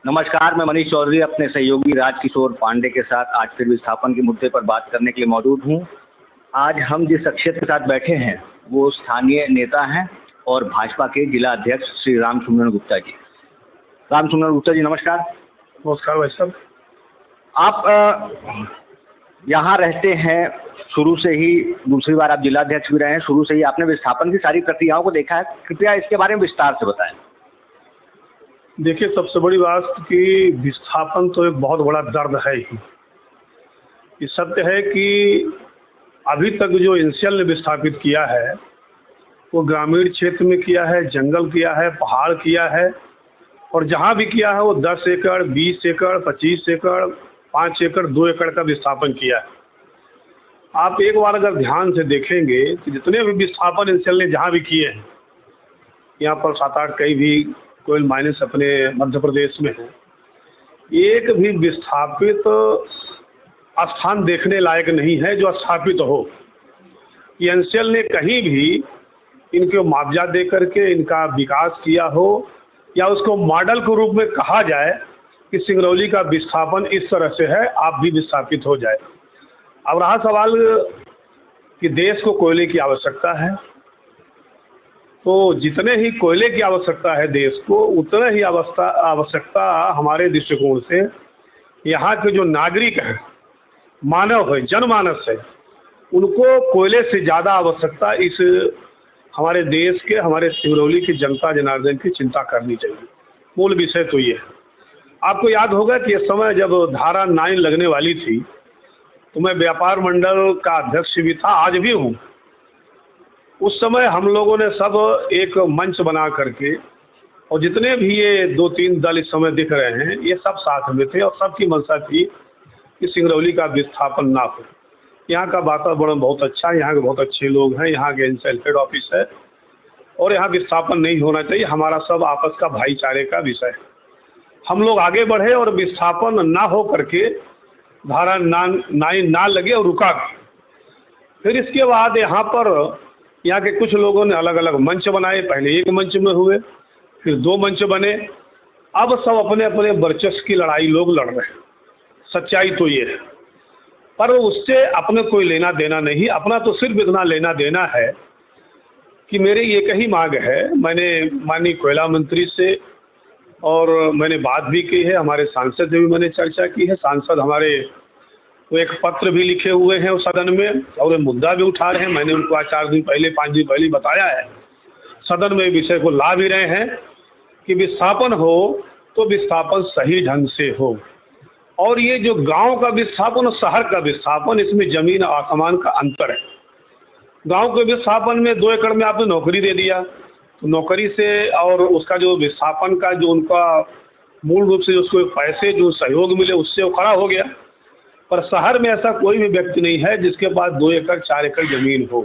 नमस्कार, मैं मनीष चौधरी अपने सहयोगी राजकिशोर पांडे के साथ आज फिर विस्थापन के मुद्दे पर बात करने के लिए मौजूद हूँ। आज हम जिस शख्सियत के साथ बैठे हैं वो स्थानीय नेता हैं और भाजपा के जिला अध्यक्ष श्री रामसुमरन गुप्ता जी। रामसुमरन गुप्ता जी नमस्कार। नमस्कार भाई साहब। आप यहाँ रहते हैं शुरू से ही, दूसरी बार आप जिलाध्यक्ष भी रहे हैं, शुरू से ही आपने विस्थापन की सारी प्रक्रियाओं को देखा है, कृपया इसके बारे में विस्तार से बताएं। देखिए, सबसे बड़ी बात कि विस्थापन तो एक बहुत बड़ा दर्द है ही। ये सत्य है कि अभी तक जो एनसीएल ने विस्थापित किया है वो ग्रामीण क्षेत्र में किया है, जंगल किया है, पहाड़ किया है, और जहाँ भी किया है वो 10 एकड़, 20 एकड़, 25 एकड़, 5 एकड़, 2 एकड़ का विस्थापन किया है। आप एक बार अगर ध्यान से देखेंगे कि जितने भी विस्थापन एनसीएल ने जहाँ भी किए हैं, यहाँ पर 7-8 कई भी कोयल माइनस अपने मध्य प्रदेश में है, एक भी विस्थापित स्थान देखने लायक नहीं है जो स्थापित हो। एनसीएल ने कहीं भी इनको मुआवजा दे करके इनका विकास किया हो या उसको मॉडल के रूप में कहा जाए कि सिंगरौली का विस्थापन इस तरह से है, आप भी विस्थापित हो जाए। अब रहा सवाल कि देश को कोयले की आवश्यकता है, तो जितने ही कोयले की आवश्यकता है देश को, उतना ही आवश्यकता हमारे दृष्टिकोण से यहाँ के जो नागरिक हैं, मानव है, जनमानस है, उनको कोयले से ज़्यादा आवश्यकता इस हमारे देश के, हमारे सिंगरौली की जनता जनार्दन की चिंता करनी चाहिए। मूल विषय तो ये है। आपको याद होगा कि इस समय जब धारा 9 लगने वाली थी तो मैं व्यापार मंडल का अध्यक्ष भी था, आज भी हूँ। उस समय हम लोगों ने सब एक मंच बना करके, और जितने भी ये 2-3 दल इस समय दिख रहे हैं, ये सब साथ में थे और सबकी मंशा थी कि सिंगरौली का विस्थापन ना हो। यहाँ का वातावरण बहुत अच्छा है, यहाँ के बहुत अच्छे लोग हैं, यहाँ के एनसीएल हेड ऑफिस है और यहाँ विस्थापन नहीं होना चाहिए। हमारा सब आपस का भाईचारे का विषय है। हम लोग आगे बढ़े और विस्थापन ना हो करके धारा 9 ना लगे और रुका भी। फिर इसके बाद यहाँ के कुछ लोगों ने अलग अलग मंच बनाए। पहले एक मंच में हुए, फिर 2 मंच बने। अब सब अपने अपने वर्चस्व की लड़ाई लोग लड़ रहे हैं। सच्चाई तो ये है, पर उससे अपने कोई लेना देना नहीं। अपना तो सिर्फ इतना लेना देना है कि मेरी एक ही मांग है। मैंने माननीय कोयला मंत्री से और मैंने बात भी की है, हमारे सांसद से भी मैंने चर्चा की है। सांसद हमारे वो एक पत्र भी लिखे हुए हैं उस सदन में और ये मुद्दा भी उठा रहे हैं। मैंने उनको आज 4 दिन पहले, 5 दिन पहले बताया है। सदन में विषय को ला भी रहे हैं कि विस्थापन हो तो विस्थापन सही ढंग से हो। और ये जो गांव का विस्थापन और शहर का विस्थापन, इसमें ज़मीन आसमान का अंतर है। गांव के विस्थापन में 2 एकड़ में आपने नौकरी दे दिया, तो नौकरी से और उसका जो विस्थापन का जो उनका मूल रूप से उसको पैसे जो सहयोग मिले उससे वो खड़ा हो गया। पर शहर में ऐसा कोई भी व्यक्ति नहीं है जिसके पास 2 एकड़ 4 एकड़ ज़मीन हो।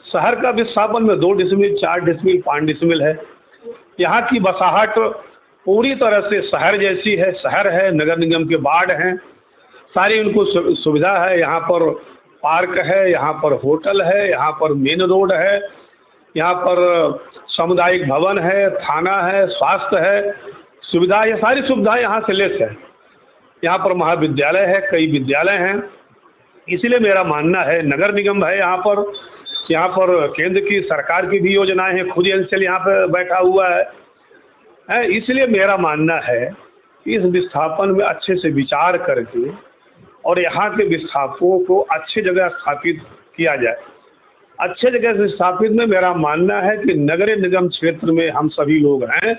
शहर का विस्थापन में 2 डिसमिल, 4 डिसमिल, 5 डिसमिल है। यहाँ की बसाहट पूरी तरह से शहर जैसी है। शहर है, नगर निगम के वार्ड हैं, सारी उनको सुविधा है। यहाँ पर पार्क है, यहाँ पर होटल है, यहाँ पर मेन रोड है, यहाँ पर सामुदायिक भवन है, थाना है, स्वास्थ्य है, सुविधा, ये सारी सुविधाएं यहाँ से लेस है। यहाँ पर महाविद्यालय है, कई विद्यालय हैं। इसलिए मेरा मानना है, नगर निगम है यहाँ पर केंद्र की सरकार की भी योजनाएं हैं, खुद एनसीएल यहाँ पर बैठा हुआ है। इसलिए मेरा मानना है कि इस विस्थापन में अच्छे से विचार करके और यहाँ के विस्थापकों को अच्छी जगह स्थापित किया जाए। अच्छे जगह से स्थापित में मेरा मानना है कि नगर निगम क्षेत्र में हम सभी लोग हैं,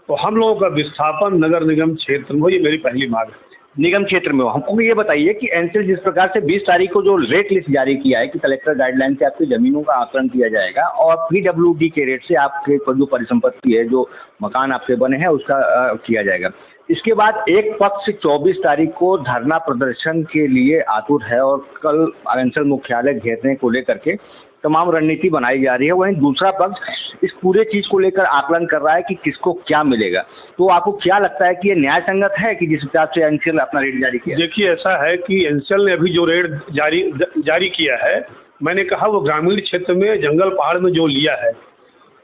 तो हम लोगों का विस्थापन नगर निगम क्षेत्र में हो, ये मेरी पहली मांग है। निगम क्षेत्र में हो। हमको ये बताइए कि एनसीएल जिस प्रकार से 20 तारीख को जो रेट लिस्ट जारी किया है कि कलेक्टर गाइडलाइन से आपकी ज़मीनों का आकलन किया जाएगा और पीडब्ल्यूडी के रेट से आपके जो परिसंपत्ति है, जो मकान आपके बने हैं, उसका किया जाएगा। इसके बाद एक पक्ष 24 तारीख को धरना प्रदर्शन के लिए आतुर है और कल एनसीएल मुख्यालय घेरने को लेकर के तमाम रणनीति बनाई जा रही है। वहीं दूसरा पक्ष इस पूरे चीज़ को लेकर आकलन कर रहा है कि किसको क्या मिलेगा। तो आपको क्या लगता है कि ये न्याय संगत है कि जिस हिसाब से एनसीएल अपना रेट जारी किया? देखिए, ऐसा है कि एनसीएल ने अभी जो रेट जारी किया है, मैंने कहा वो ग्रामीण क्षेत्र में, जंगल पहाड़ में जो लिया है,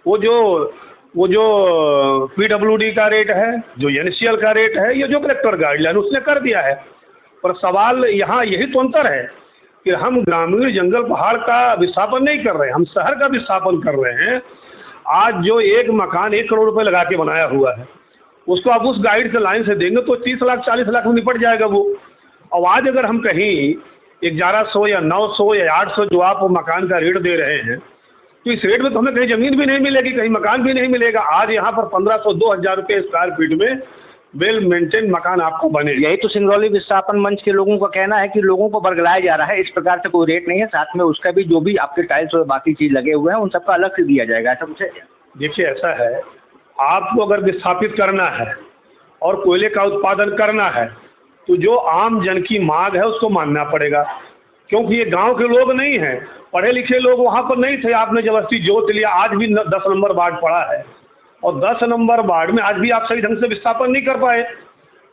वो जो वो जो PWD का रेट है, जो NCL का रेट है, ये जो कलेक्टर गाइडलाइन उसने कर दिया है। पर सवाल यहाँ यही तो अंतर है कि हम ग्रामीण जंगल पहाड़ का विस्थापन नहीं कर रहे हैं, हम शहर का विस्थापन कर रहे हैं। आज जो एक मकान 1 करोड़ रुपए लगा के बनाया हुआ है, उसको आप उस गाइड से लाइन से देंगे तो 30 लाख 40 लाख में निपट जाएगा वो। और आज अगर हम कहीं 1100 या 900 या 800 जो आप मकान का रेट दे रहे हैं, तो इस रेट में तो हमें कहीं ज़मीन भी नहीं मिलेगी, कहीं मकान भी नहीं मिलेगा। आज यहाँ पर 1500-2000 रुपये स्क्वायर फीट में वेल मेंटेन मकान आपको बने। यही तो सिंगरौली विस्थापन मंच के लोगों का कहना है कि लोगों को बरगलाया जा रहा है, इस प्रकार से कोई रेट नहीं है, साथ में उसका भी जो भी आपके टाइल्स और बाकी चीज़ लगे हुए हैं उन सबका अलग से दिया जाएगा, ऐसा कुछ है? देखिए ऐसा है, आपको अगर विस्थापित करना है और कोयले का उत्पादन करना है तो जो आम जन की मांग है उसको मानना पड़ेगा, क्योंकि ये गांव के लोग नहीं हैं, पढ़े लिखे लोग वहाँ पर नहीं थे, आपने जबरदस्ती जोत लिया। आज भी 10 नंबर वार्ड पड़ा है और 10 नंबर वार्ड में आज भी आप सही ढंग से विस्थापन नहीं कर पाए,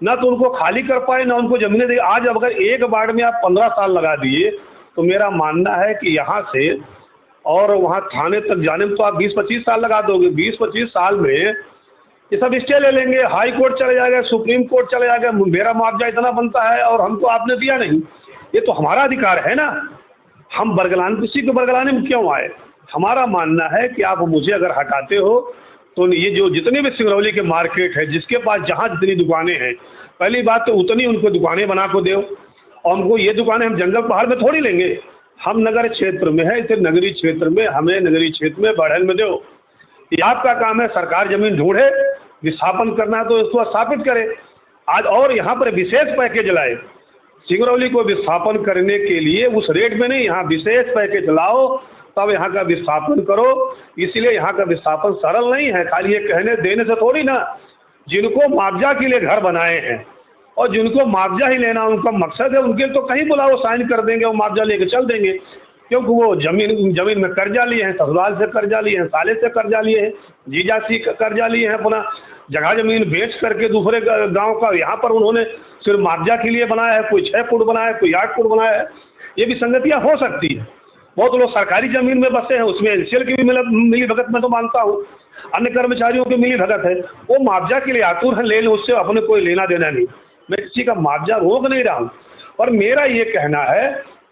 ना तो उनको खाली कर पाए ना उनको ज़मीनें दी। आज अगर एक वार्ड में आप 15 साल लगा दिए तो मेरा मानना है कि यहाँ से और वहाँ थाने तक जाने में तो आप 20-25 साल लगा दोगे। 20-25 साल में ये सब स्टे ले लेंगे, हाई कोर्ट चले जाएगा, सुप्रीम कोर्ट चले जाएगा, मेरा मुआवजा इतना बनता है और हमको आपने दिया नहीं। ये तो हमारा अधिकार है ना, हम बरगलाने, किसी को बरगलाने में क्यों आए? हमारा मानना है कि आप मुझे अगर हटाते हो तो ये जो जितने भी सिंगरौली के मार्केट है, जिसके पास जहाँ जितनी दुकानें हैं, पहली बात तो उतनी उनको दुकानें बना को दो। और हमको ये दुकानें हम जंगल पहाड़ में थोड़ी लेंगे, हम नगर क्षेत्र में है, इसे नगरीय क्षेत्र में, हमें नगरीय क्षेत्र में बढ़न में दो। ये आपका काम है, सरकार ज़मीन ढूंढे, विस्थापन करना है तो इसको स्थापित करे। आज और यहाँ पर विशेष पैकेज लाए सिंगरौली को विस्थापन करने के लिए, उस रेट में नहीं, यहाँ विशेष पैकेज लाओ तब यहाँ का विस्थापन करो। इसलिए यहाँ का विस्थापन सरल नहीं है, खाली ये कहने देने से थोड़ी ना। जिनको मुआवजा के लिए घर बनाए हैं और जिनको मुआवजा ही लेना उनका मकसद है, उनके तो कहीं बुलाओ, साइन कर देंगे, वो मुआवजा लेके चल देंगे, क्योंकि वो जमीन में कर्जा लिए हैं, ससुराल से कर्जा लिए हैं, साले से कर्जा लिए हैं, जीजा से कर्जा लिए हैं, अपना जगह ज़मीन बेच करके दूसरे गांव का यहाँ पर उन्होंने सिर्फ मुआवजा के लिए बनाया है। कोई 6 फुट बनाया है, कोई 8 फुट बनाया है। ये भी संगतियाँ हो सकती है। बहुत लोग सरकारी ज़मीन में बसे हैं, उसमें NCL की भी मिली भगत मैं तो मानता हूँ, अन्य कर्मचारियों की मिली भगत है, वो मुआवजा के लिए आतुर है, ले लो, उससे अपने कोई लेना देना नहीं। मैं किसी का मुआवजा रोक नहीं रहा हूँ, और मेरा ये कहना है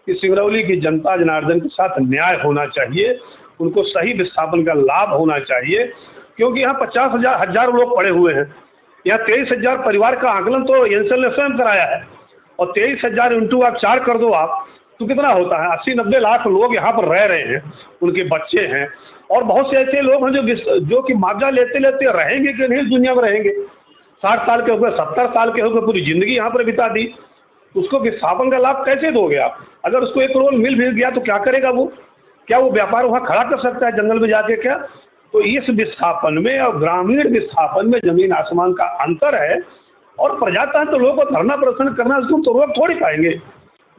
कि सिंगरौली की जनता जनार्दन के साथ न्याय होना चाहिए, उनको सही विस्थापन का लाभ होना चाहिए, क्योंकि यहाँ 50,000 लोग पड़े हुए हैं। यहाँ 23,000 परिवार का आकलन तो NCL ने स्वयं कराया है, और 23,000 इंटू आप 4 कर दो आप, तो कितना होता है? 80-90 लाख लोग यहाँ पर रह रहे हैं, उनके बच्चे हैं, और बहुत से ऐसे लोग हैं जो कि मुआवजा लेते लेते रहेंगे कि नहीं दुनिया में रहेंगे। 60 साल के हो गए, 70 साल के हो गए, पूरी ज़िंदगी यहाँ पर बिता दी, उसको विस्थापन का लाभ कैसे दोगे आप? अगर उसको 1 करोड़ मिल भी गया तो क्या करेगा वो? क्या वो व्यापार वहाँ खड़ा कर सकता है जंगल में जाके क्या? तो इस विस्थापन में और ग्रामीण विस्थापन में ज़मीन आसमान का अंतर है। और प्रजातंत्र लोगों को धरना प्रदर्शन करना, उसको तो रोक थोड़ी पाएंगे।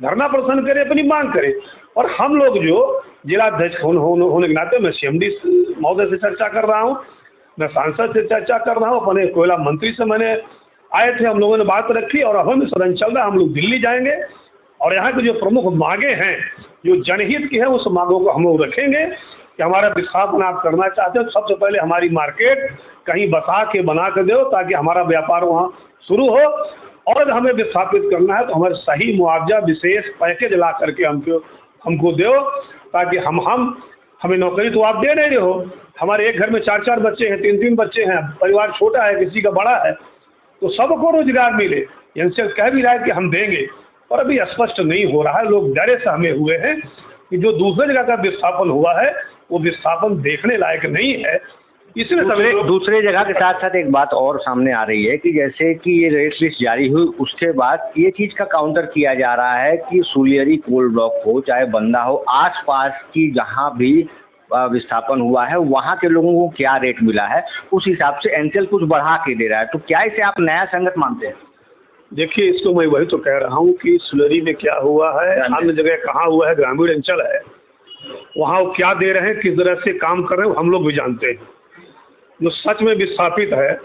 धरना प्रदर्शन करे, अपनी मांग करे। और हम लोग जो जिलाध्यक्ष होने के नाते मैं CMD महोदय से चर्चा कर रहा हूँ, मैं सांसद से चर्चा कर रहा हूँ, अपने कोयला मंत्री से मैंने आए थे, हम लोगों ने बात रखी, और अब हम सदन चल रहा है, हम लोग दिल्ली जाएंगे और यहाँ की जो प्रमुख मांगे हैं जो जनहित की है उस मांगों को हम लोग रखेंगे कि हमारा विस्थापन आप करना चाहते हो, सबसे पहले हमारी मार्केट कहीं बसा के बना कर दो ताकि हमारा व्यापार वहाँ शुरू हो, और हमें विस्थापित करना है तो हमारे सही मुआवजा विशेष पैकेज ला करके हमको दो, ताकि हमें नौकरी तो आप दे नहीं रहे हो। हमारे एक घर में 4-4 बच्चे हैं, 3-3 बच्चे हैं, परिवार छोटा है, किसी का बड़ा है, तो सबको रोजगार मिले। NCL कह भी रहा है कि हम देंगे, और अभी स्पष्ट नहीं हो रहा है। लोग डरे सहमे हुए हैं कि जो दूसरे जगह का विस्थापन हुआ है वो विस्थापन देखने लायक नहीं है। इसलिए दूसरे जगह के साथ साथ एक बात और सामने आ रही है कि जैसे कि ये रेट लिस्ट जारी हुई, उसके बाद ये चीज़ का काउंटर किया जा रहा है कि सुलियरी कोल ब्लॉक हो चाहे बंदा हो, आसपास की जहाँ भी विस्थापन हुआ है वहाँ के लोगों को क्या रेट मिला है, उस हिसाब से NCL कुछ बढ़ा के दे रहा है। तो क्या इसे आप नया संगत मानते हैं? देखिए, इसको मैं वही तो कह रहा हूँ कि सुलियरी में क्या हुआ है, अन्य जगह कहाँ हुआ है, ग्रामीण अंचल है, वहाँ वो क्या दे रहे हैं, किस तरह से काम कर रहे हैं, हम लोग भी जानते हैं। जो सच में विस्थापित है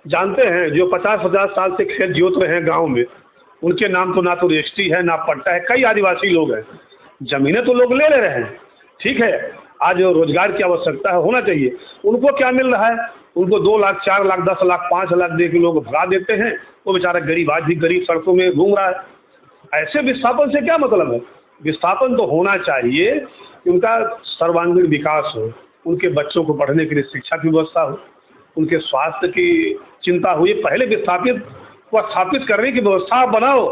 जानते हैं, जो 50-50 साल से खेत जोत रहे हैं गांव में, उनके नाम तो ना तो रजिस्ट्री है ना पट्टा है। कई आदिवासी लोग हैं, ज़मीनें तो लोग ले रहे हैं, ठीक है, आज रोजगार की आवश्यकता है, होना चाहिए। उनको क्या मिल रहा है? उनको 2 लाख, 4 लाख, 10 लाख, 5 लाख दे के लोग भगा देते हैं। वो बेचारा गरीब आज भी गरीब सड़कों में घूम रहा है। ऐसे विस्थापन से क्या मतलब है? विस्थापन तो होना चाहिए कि उनका सर्वांगीण विकास हो, उनके बच्चों को पढ़ने के लिए शिक्षा की व्यवस्था हो, उनके स्वास्थ्य की चिंता हो। ये पहले विस्थापित को स्थापित करने की व्यवस्था आप बनाओ।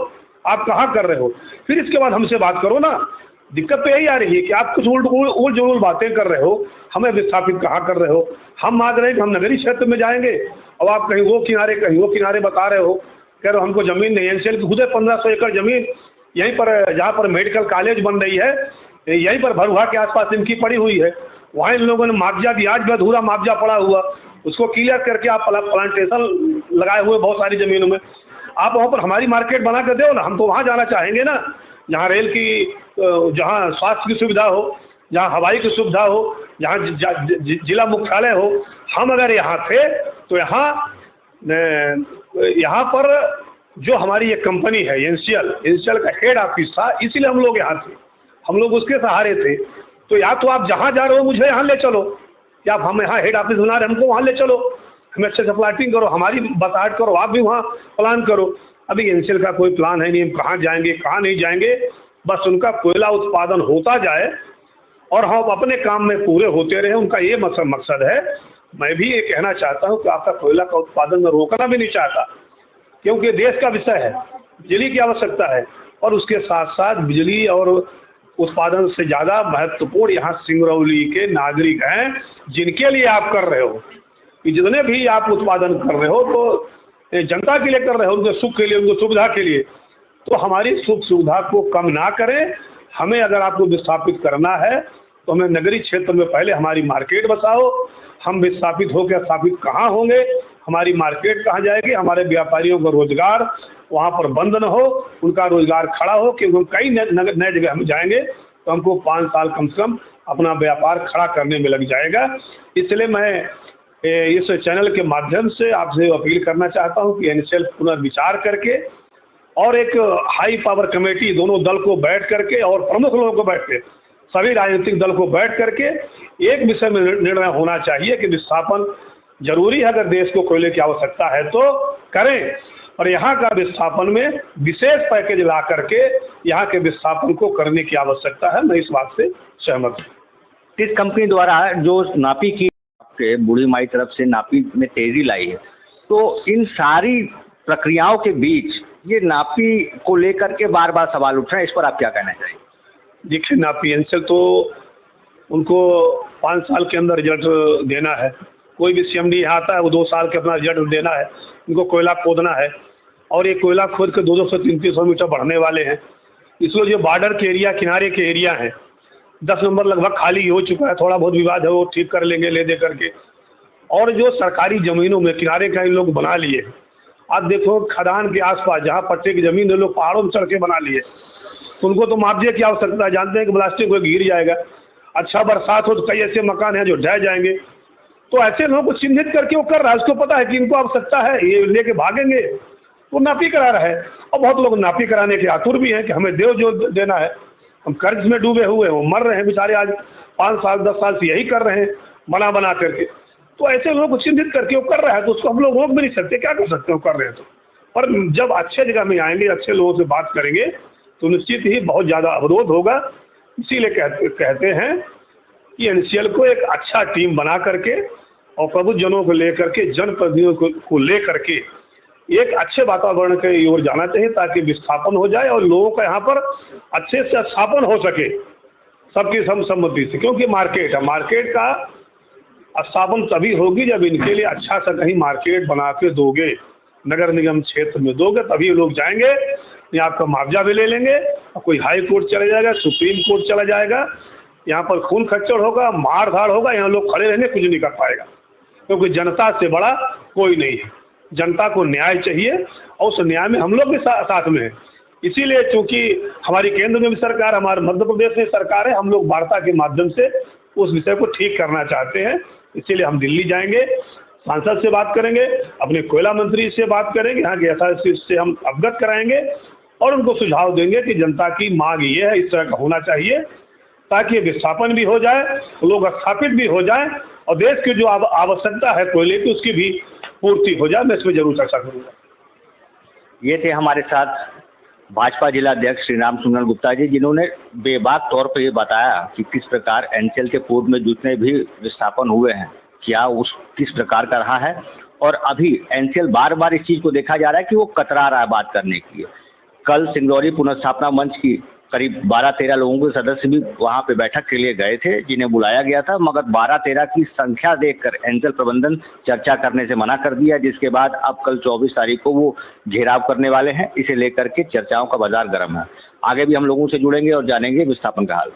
आप कहाँ कर रहे हो? फिर इसके बाद हमसे बात करो ना। दिक्कत तो यही आ रही है कि आप कुछ उल जुल बातें कर रहे हो, हमें विस्थापित कहाँ कर रहे हो। हम मांग रहे हैं कि हम नगरीय क्षेत्र में जाएंगे और आप कहीं वो किनारे बता रहे हो, कह रहे हो हमको ज़मीन नहीं। एनसीएल की खुद 1500 एकड़ ज़मीन यहीं पर, जहाँ पर मेडिकल कॉलेज बन रही है, यहीं पर भरुआ के आसपास इनकी पड़ी हुई है। वहाँ इन लोगों ने मुआवजा भी, आज भी अधूरा मुआवजा पड़ा हुआ, उसको क्लियर करके आप प्लांटेशन लगाए हुए बहुत सारी ज़मीनों में। आप वहाँ पर हमारी मार्केट बना कर दो ना, हम तो वहाँ जाना चाहेंगे ना, जहाँ रेल की, जहाँ स्वास्थ्य की सुविधा हो, जहाँ हवाई की सुविधा हो, जहाँ जिला मुख्यालय हो। हम अगर यहाँ थे तो यहाँ पर जो हमारी एक कंपनी है एनसीएल का हेड ऑफिस था, इसीलिए हम लोग यहाँ थे, हम लोग उसके सहारे थे। तो या तो आप जहाँ जा रहे हो मुझे यहाँ ले चलो, या आप हम यहाँ हेड ऑफिस बना रहे हमको वहाँ ले चलो, हमें अच्छे से प्लाटिंग करो, हमारी बसाहट करो, आप भी वहाँ प्लान करो। अभी एनसीएल का कोई प्लान है नहीं, हम कहाँ जाएंगे कहाँ नहीं जाएंगे। बस उनका कोयला उत्पादन होता जाए और हम अपने काम में पूरे होते रहे, उनका ये मकसद है। मैं भी ये कहना चाहता हूँ कि आपका कोयला का उत्पादन में रोकना भी नहीं चाहता, क्योंकि देश का विषय है, बिजली की आवश्यकता है। और उसके साथ साथ बिजली और उत्पादन से ज़्यादा महत्वपूर्ण यहाँ सिंगरौली के नागरिक हैं, जिनके लिए आप कर रहे हो कि जितने भी आप उत्पादन कर रहे हो तो जनता के लिए कर रहे हो, उनके सुख के लिए, उनकी सुविधा के लिए। तो हमारी सुख सुविधा को कम ना करें। हमें अगर आपको विस्थापित करना है तो हमें नगरीय क्षेत्र में पहले हमारी मार्केट बसाओ। हम विस्थापित होकर स्थापित कहाँ होंगे, हमारी मार्केट कहाँ जाएगी, हमारे व्यापारियों का रोजगार वहाँ पर बंद न हो, उनका रोजगार खड़ा हो। क्योंकि हम कई नए जगह हम जाएंगे तो हमको 5 साल कम से कम अपना व्यापार खड़ा करने में लग जाएगा। इसलिए मैं इस चैनल के माध्यम से आपसे अपील करना चाहता हूँ कि एनसीएल पुनर्विचार करके और एक हाई पावर कमेटी दोनों दल को बैठ करके और प्रमुख लोगों को बैठ के, सभी राजनीतिक दल को बैठ करके एक विषय में निर्णय होना चाहिए कि विस्थापन जरूरी है। अगर देश को कोयले की आवश्यकता है तो करें, और यहाँ का विस्थापन में विशेष पैकेज ला करके यहाँ के विस्थापन को करने की आवश्यकता है। मैं इस बात से सहमत हूँ। इस कंपनी द्वारा जो नापी की आपके बूढ़ी माई तरफ से नापी में तेजी लाई है, तो इन सारी प्रक्रियाओं के बीच ये नापी को लेकर के बार बार सवाल उठ रहे हैं, इस पर आप क्या कहना चाहिए? देखिए, नापी एनसीएल तो उनको 5 साल के अंदर रिजल्ट देना है। कोई भी सीएमडी आता है वो 2 साल के अपना रिजल्ट देना है। उनको कोयला खोदना है और ये कोयला खोद के 200 से 300 मीटर बढ़ने वाले हैं। इसलिए जो बॉर्डर के एरिया, किनारे के एरिया हैं, 10 नंबर लगभग खाली हो चुका है। थोड़ा बहुत विवाद है वो ठीक कर लेंगे ले दे करके। और जो सरकारी ज़मीनों में किनारे का इन लोग बना लिए, आप देखो खदान के आसपास जहाँ पट्टे की ज़मीन है लोग पहाड़ों में सड़कें बना लिए। उनको तो मुआवजे की आवश्यकता है, जानते हैं कि प्लास्टिक को गिर जाएगा। अच्छा बरसात हो तो कई ऐसे मकान हैं जो ढह जाएंगे। तो ऐसे लोगों को चिन्हित करके वो कर रहा है, उसको पता है कि इनको आवश्यकता है, ये लेके भागेंगे, वो नापी करा रहा है। और बहुत लोग नापी कराने के आतुर भी हैं कि हमें देव जो देना है। हम कर्ज में डूबे हुए हैं, वो मर रहे हैं बेचारे, आज 5 साल 10 साल से यही कर रहे हैं बना करके। तो ऐसे लोगों को चिन्हित करके वो कर रहा है, तो उसको हम लोग रोक भी नहीं सकते, क्या कर सकते हो कर रहे हैं तो। पर जब अच्छे जगह में आएंगे, अच्छे लोगों से बात करेंगे तो निश्चित ही बहुत ज़्यादा अवरोध होगा। इसीलिए कहते हैं कि एनसीएल को एक अच्छा टीम बना करके और प्रबुद्धजनों को लेकर के, जनप्रतिनिधियों को लेकर के एक अच्छे वातावरण की ओर जाना चाहिए, ताकि विस्थापन हो जाए और लोगों का यहाँ पर अच्छे से स्थापन हो सके सबकी सम्मति से। क्योंकि मार्केट है, मार्केट का स्थापन तभी होगी जब इनके लिए अच्छा सा कहीं मार्केट बना के दोगे, नगर निगम क्षेत्र में दोगे, तभी लोग जाएंगे। यहाँ आपका मुआवजा भी ले लेंगे और कोई हाई कोर्ट चला जाएगा, सुप्रीम कोर्ट चला जाएगा, यहाँ पर खून खच्चड़ होगा, मार धाड़ होगा, यहाँ लोग खड़े रहने कुछ नहीं कर पाएगा। क्योंकि जनता से बड़ा कोई नहीं है। जनता को न्याय चाहिए और उस न्याय में हम लोग भी साथ में हैं। इसीलिए चूँकि हमारी केंद्र में भी सरकार, हमारे मध्य प्रदेश में सरकार है, हम लोग वार्ता के माध्यम से उस विषय को ठीक करना चाहते हैं। इसीलिए हम दिल्ली जाएंगे, सांसद से बात करेंगे, अपने कोयला मंत्री से बात करेंगे, यहाँ के एसआरसी से हम अवगत कराएंगे और उनको सुझाव देंगे कि जनता की मांग ये है, इस तरह का होना चाहिए। ताकि ये विस्थापन भी हो जाए, लोग स्थापित भी हो जाए और देश की जो आवश्यकता है कोयले की उसकी भी पूर्ति हो जाए। मैं इस पर जरूर चर्चा करूँगा। ये थे हमारे साथ भाजपा जिला अध्यक्ष श्री राम सुंदर गुप्ता जी, जिन्होंने बेबाक तौर पर ये बताया कि किस प्रकार एनसीएल के पूर्व में जितने भी विस्थापन हुए हैं क्या उस किस प्रकार का रहा है, और अभी एनसीएल बार बार इस चीज़ को देखा जा रहा है कि वो कतरा रहा है बात करने की। कल सिंगरौली पुनर्स्थापना मंच की करीब 12-13 लोगों के सदस्य भी वहाँ पे बैठक के लिए गए थे, जिन्हें बुलाया गया था, मगर 12-13 की संख्या देखकर एनसीएल प्रबंधन चर्चा करने से मना कर दिया, जिसके बाद अब कल 24 तारीख को वो घेराव करने वाले हैं। इसे लेकर के चर्चाओं का बाजार गर्म है। आगे भी हम लोगों से जुड़ेंगे और जानेंगे विस्थापन का हाल।